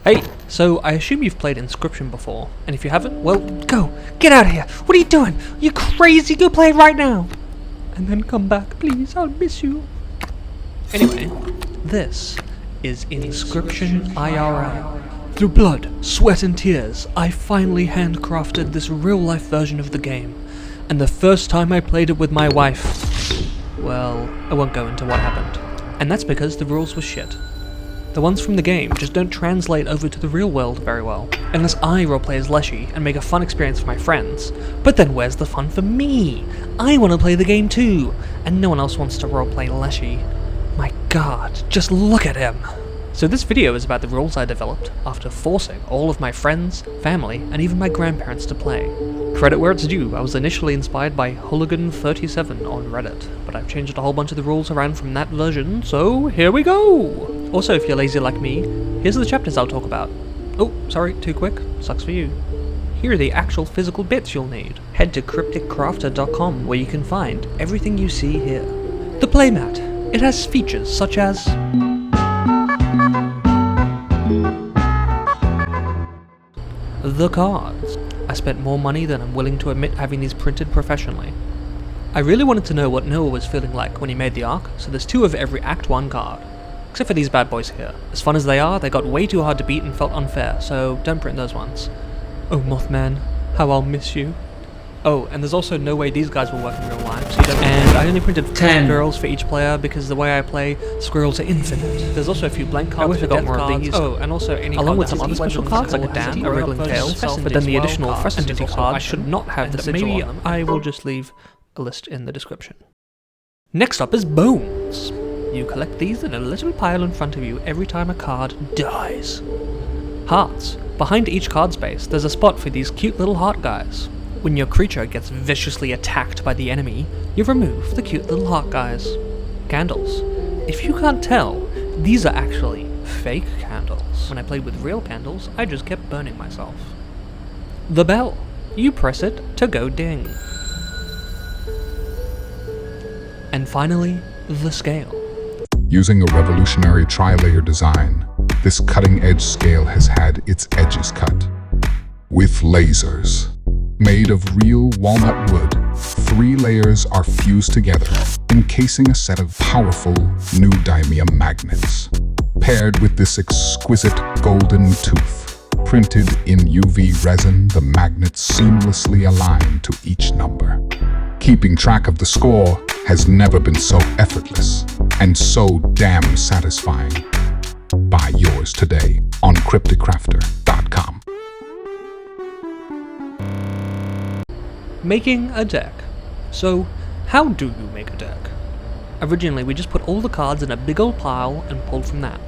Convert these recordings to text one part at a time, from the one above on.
Hey, so I assume you've played Inscryption before, and if you haven't, well, get out of here. What are you doing? You crazy? Go play it right now. And then come back, please. I'll miss you. Anyway, this is Inscryption IRL. Through blood, sweat and tears, I finally handcrafted this real-life version of the game. And the first time I played it with my wife, well, I won't go into what happened. And that's because the rules were shit. The ones from the game just don't translate over to the real world very well, unless I roleplay as Leshy and make a fun experience for my friends. But then where's the fun for me? I want to play the game too, and no one else wants to roleplay Leshy. My god, just look at him! So this video is about the rules I developed after forcing all of my friends, family, and even my grandparents to play. Credit where it's due, I was initially inspired by Hooligan37 on Reddit, but I've changed a whole bunch of the rules around from that version, so here we go! Also, if you're lazy like me, here's the chapters I'll talk about. Oh, sorry, too quick. Sucks for you. Here are the actual physical bits you'll need. Head to crypticcrafter.com where you can find everything you see here. The playmat. It has features such as the cards. I spent more money than I'm willing to admit having these printed professionally. I really wanted to know what Noah was feeling like when he made the arc, so there's 2 of every Act 1 card. Except for these bad boys here. As fun as they are, they got way too hard to beat and felt unfair, so don't print those ones. Oh Mothman, how I'll miss you. Oh, and there's also no way these guys will work in real life, so you don't. And I only printed 10 squirrels for each player because the way I play, squirrels are infinite. There's also a few blank cards for death cards. Oh, and also any along with some other special cards like a dam, a wriggling tail, but then the additional first entity cards should not have the sigil on them. I will just leave a list in the description. Next up is bones. You collect these in a little pile in front of you every time a card dies. Hearts. Behind each card space, there's a spot for these cute little heart guys. When your creature gets viciously attacked by the enemy, you remove the cute little heart guys. Candles. If you can't tell, these are actually fake candles. When I played with real candles, I just kept burning myself. The bell. You press it to go ding. And finally, the scale. Using a revolutionary tri-layer design, this cutting-edge scale has had its edges cut. With lasers. Made of real walnut wood, 3 layers are fused together, encasing a set of powerful neodymium magnets. Paired with this exquisite golden tooth, printed in UV resin, the magnets seamlessly align to each number. Keeping track of the score has never been so effortless and so damn satisfying. Buy yours today on crypticcrafter.com. Making a deck. So, how do you make a deck? Originally, we just put all the cards in a big old pile and pulled from that.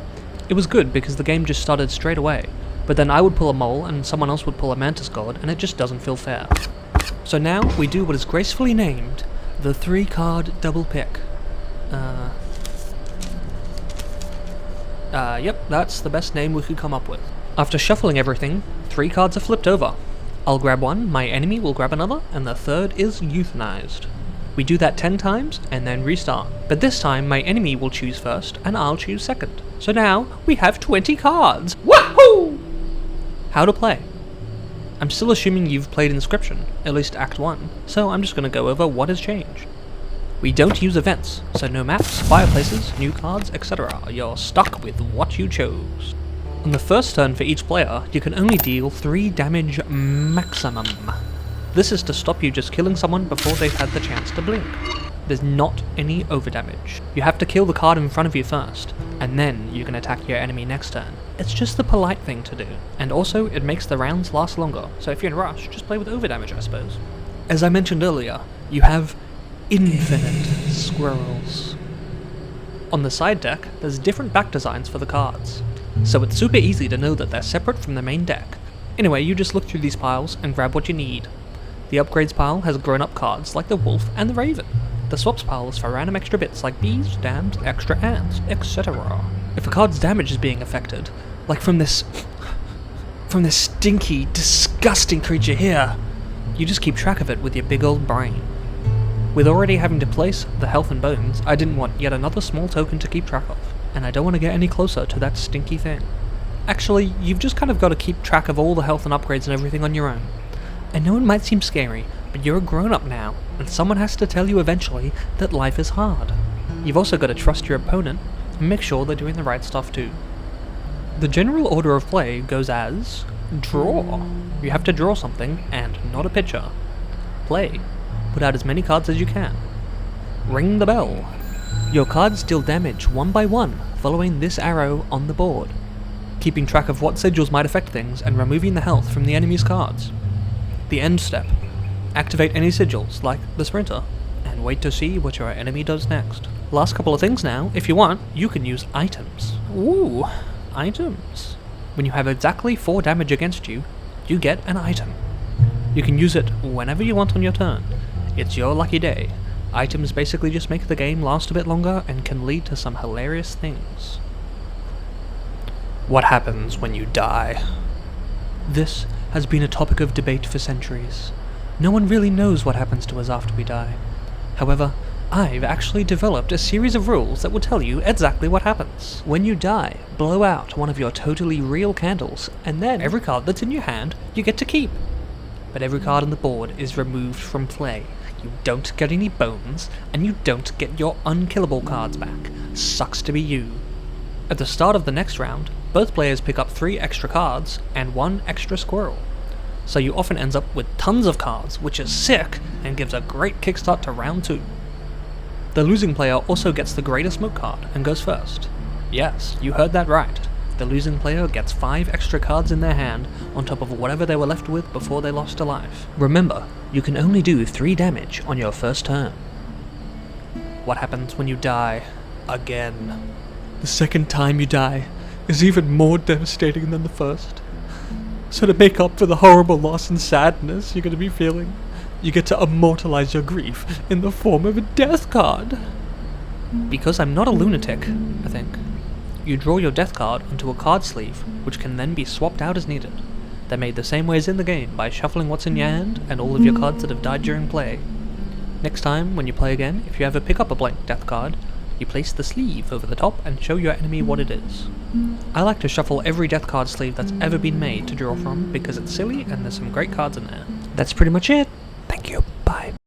It was good because the game just started straight away, but then I would pull a mole and someone else would pull a mantis god, and it just doesn't feel fair. So now, we do what is gracefully named the 3-card double pick. Yep, that's the best name we could come up with. After shuffling everything, 3 cards are flipped over. I'll grab one, my enemy will grab another, and the third is euthanized. We do that 10 times, and then restart. But this time, my enemy will choose first, and I'll choose second. So now, we have 20 cards! Woohoo! How to play. I'm still assuming you've played Inscryption, at least Act 1, so I'm just going to go over what has changed. We don't use events, so no maps, fireplaces, new cards, etc. You're stuck with what you chose. On the first turn for each player, you can only deal 3 damage maximum. This is to stop you just killing someone before they've had the chance to blink. There's not any overdamage. You have to kill the card in front of you first, and then you can attack your enemy next turn. It's just the polite thing to do, and also it makes the rounds last longer, so if you're in a rush, just play with overdamage, I suppose. As I mentioned earlier, you have infinite squirrels. On the side deck, there's different back designs for the cards. So it's super easy to know that they're separate from the main deck. Anyway, you just look through these piles and grab what you need. The upgrades pile has grown-up cards like the wolf and the raven. The swaps pile is for random extra bits like bees, dams, extra ants, etc. If a card's damage is being affected, like from this stinky, disgusting creature here, you just keep track of it with your big old brain. With already having to place the health and bones, I didn't want yet another small token to keep track of, and I don't want to get any closer to that stinky thing. Actually, you've just kind of got to keep track of all the health and upgrades and everything on your own. I know it might seem scary, but you're a grown-up now, and someone has to tell you eventually that life is hard. You've also got to trust your opponent and make sure they're doing the right stuff too. The general order of play goes as draw. You have to draw something, and not a picture. Play. Put out as many cards as you can. Ring the bell. Your cards deal damage one by one, following this arrow on the board, keeping track of what sigils might affect things and removing the health from the enemy's cards. The end step. Activate any sigils, like the Sprinter, and wait to see what your enemy does next. Last couple of things now, if you want, you can use items. Ooh, items. When you have exactly 4 damage against you, you get an item. You can use it whenever you want on your turn. It's your lucky day. Items basically just make the game last a bit longer and can lead to some hilarious things. What happens when you die? This has been a topic of debate for centuries. No one really knows what happens to us after we die. However, I've actually developed a series of rules that will tell you exactly what happens. When you die, blow out one of your totally real candles, and then every card that's in your hand you get to keep. But every card on the board is removed from play. You don't get any bones, and you don't get your unkillable cards back. Sucks to be you. At the start of the next round, both players pick up 3 extra cards and 1 extra squirrel. So you often ends up with tons of cards, which is sick and gives a great kickstart to round 2. The losing player also gets the greater smoke card and goes first. Yes, you heard that right. The losing player gets 5 extra cards in their hand on top of whatever they were left with before they lost a life. Remember, you can only do 3 damage on your first turn. What happens when you die again? The second time you die is even more devastating than the first. So to make up for the horrible loss and sadness you're going to be feeling, you get to immortalize your grief in the form of a death card. Because I'm not a lunatic, I think. You draw your death card onto a card sleeve, which can then be swapped out as needed. They're made the same way as in the game, by shuffling what's in your hand and all of your cards that have died during play. Next time, when you play again, if you ever pick up a blank death card, you place the sleeve over the top and show your enemy what it is. I like to shuffle every death card sleeve that's ever been made to draw from, because it's silly and there's some great cards in there. That's pretty much it. Thank you. Bye.